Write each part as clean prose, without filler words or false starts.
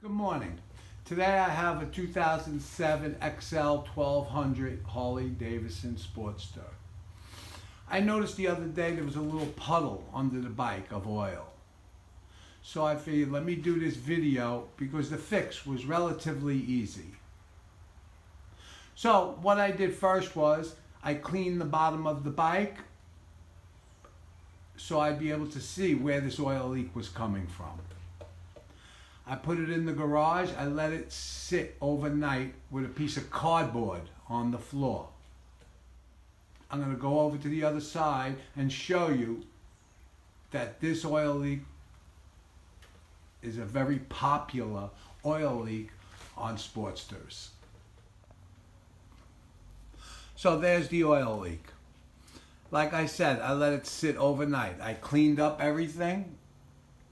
Good morning. Today I have a 2007 XL1200 Harley Davidson Sportster. I noticed the other day there was a little puddle under the bike of oil. So I figured let me do this video because the fix was relatively easy. So what I did first was I cleaned the bottom of the bike so I'd be able to see where this oil leak was coming from. I put it in the garage. I let it sit overnight with a piece of cardboard on the floor. I'm going to go over to the other side and show you that this oil leak is a very popular oil leak on Sportsters. So there's the oil leak. Like I said, I let it sit overnight. I cleaned up everything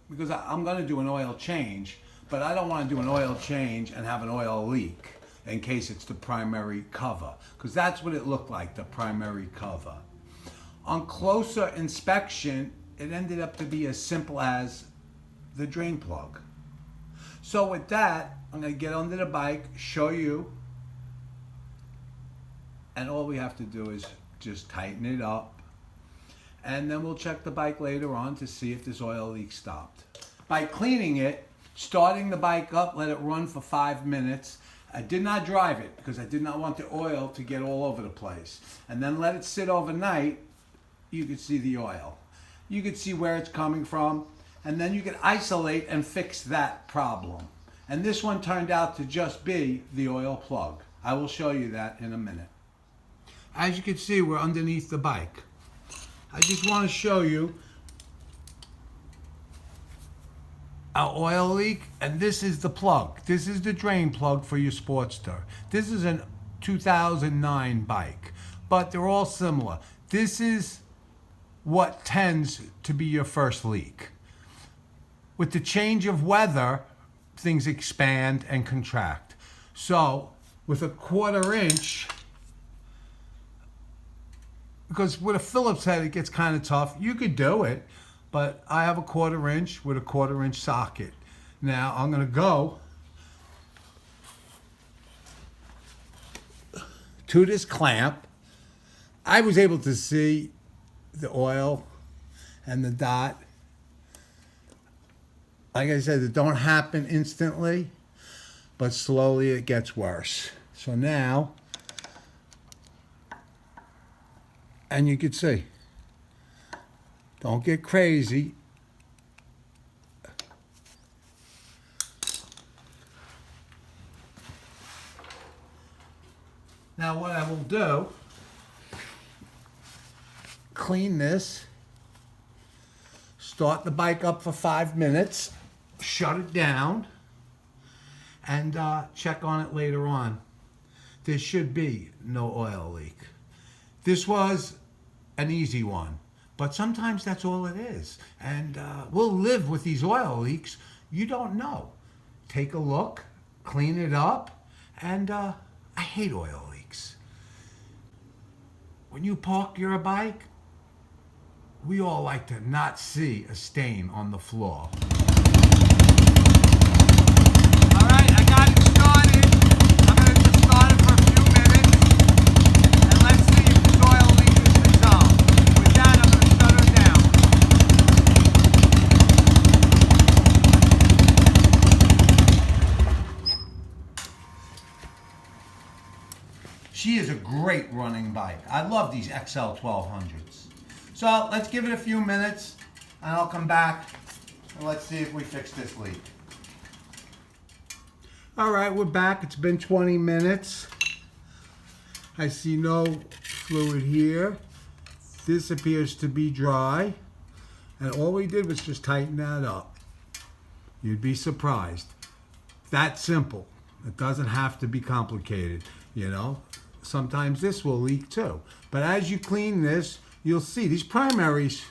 because I'm going to do an oil change, but I don't want to do an oil change and have an oil leak in case it's the primary cover, because that's what it looked like, the primary cover. On closer inspection, it ended up to be as simple as the drain plug. So with that, I'm going to get under the bike, show you, and all we have to do is just tighten it up, and then we'll check the bike later on to see if this oil leak stopped. By cleaning it, starting the bike up, let it run for 5 minutes. I did not drive it because I did not want the oil to get all over the place. And then let it sit overnight. You could see the oil. You could see where it's coming from, and then you can isolate and fix that problem. And this one turned out to just be the oil plug. I will show you that in a minute. As you can see, we're underneath the bike. I just want to show you our oil leak, and this is the plug. This is the drain plug for your Sportster. This is a 2009 bike, but they're all similar. This is what tends to be your first leak. With the change of weather, things expand and contract. So with a 1/4 inch, because with a Phillips head it gets kind of tough, you could do it, but I have a 1/4 inch with a 1/4 inch socket. Now I'm going to go to this clamp. I was able to see the oil and the dot. Like I said, it don't happen instantly, but slowly it gets worse. So now, and you can see, don't get crazy. Now what I will do, clean this, start the bike up for 5 minutes, shut it down, and check on it later on. There should be no oil leak. This was an easy one, but sometimes that's all it is. And we'll live with these oil leaks. You don't know. Take a look, clean it up, and I hate oil leaks. When you park your bike, we all like to not see a stain on the floor. All right, I got it started. I'm going to just start it for a few minutes, and let's see if this oil leak is resolved. With that, I'm going to shut her down. She is a great running bike. I love these XL1200s. So let's give it a few minutes, and I'll come back, and let's see if we fix this leak. All right, we're back. It's been 20 minutes. I see no fluid here. This appears to be dry, and all we did was just tighten that up. You'd be surprised. That simple. It doesn't have to be complicated, you know. Sometimes this will leak too. But as you clean this, you'll see these primaries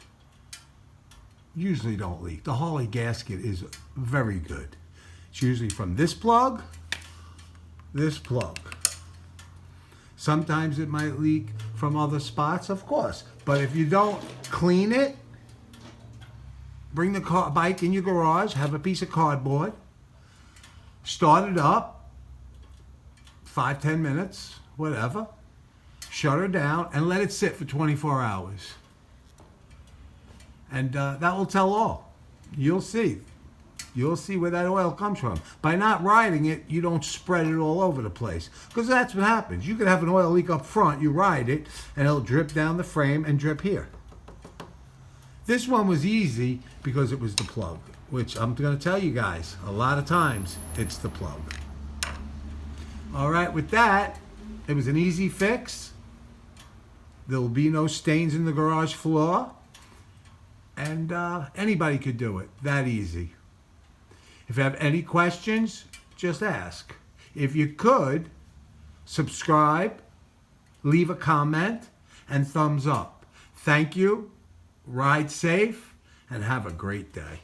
usually don't leak. The Harley gasket is very good. It's usually from this plug. Sometimes it might leak from other spots, of course. But if you don't clean it, bring the bike in your garage, have a piece of cardboard, start it up, 5-10 minutes, whatever. Shut her down and let it sit for 24 hours. And that will tell all. You'll see. You'll see where that oil comes from. By not riding it, you don't spread it all over the place. Because that's what happens. You could have an oil leak up front, you ride it, and it'll drip down the frame and drip here. This one was easy because it was the plug, which I'm going to tell you guys, a lot of times, it's the plug. All right, with that, it was an easy fix. There will be no stains in the garage floor. And anybody could do it, that easy. If you have any questions, just ask. If you could, subscribe, leave a comment, and thumbs up. Thank you, ride safe, and have a great day.